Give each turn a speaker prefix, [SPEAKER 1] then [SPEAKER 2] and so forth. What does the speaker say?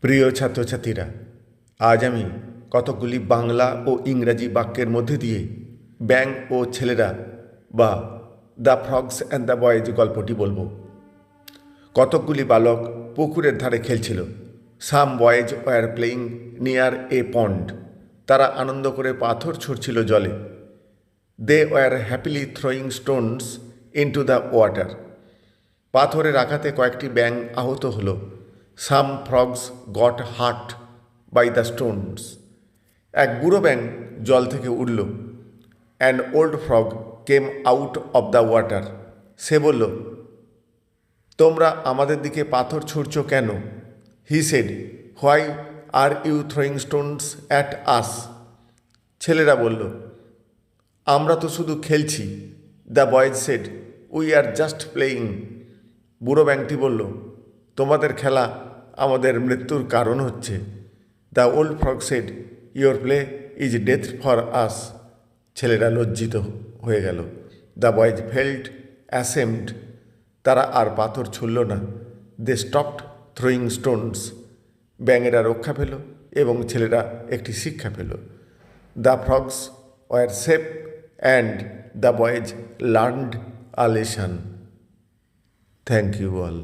[SPEAKER 1] প্রিয় ছাত্রছাত্রীরা, আজ আমি কতকগুলি বাংলা ও ইংরাজি বাক্যের মধ্যে দিয়ে ব্যাঙ ও ছেলেরা বা the frogs and the boys গল্পটি বলবো। কতকগুলি বালক পুকুরের ধারে খেলছিল। Some boys were playing near a pond. তারা আনন্দ করে পাথর ছুঁড়ছিল জলে। They were happily throwing stones into the water. পাথরের আঘাতে কয়েকটি ব্যাঙ আহত হলো। Some frogs got hurt by the stones. এক বুড়ো ব্যাঙ জল থেকে উঠল। An old frog came out of the water. সে বলল, তোমরা আমাদের দিকে পাথর ছুঁড়ছ কেন? He said, why are you throwing stones at us? ছেলেরা বলল, আমরা তো শুধু খেলছি। The boys said, we are just playing. বুড়ো ব্যাংকটি বলল, তোমাদের খেলা আমাদের মৃত্যুর কারণ হচ্ছে। The old frog said, your play is death for us. ছেলেরা লজ্জিত হয়ে গেল। The boys felt ashamed. তারা আর পাথর ছুঁড়ল না। They stopped throwing stones. ব্যাঙেরা রক্ষা পেল এবং ছেলেরা একটি শিক্ষা পেল। The frogs war safe and the boys learned a lesson. Thank you all.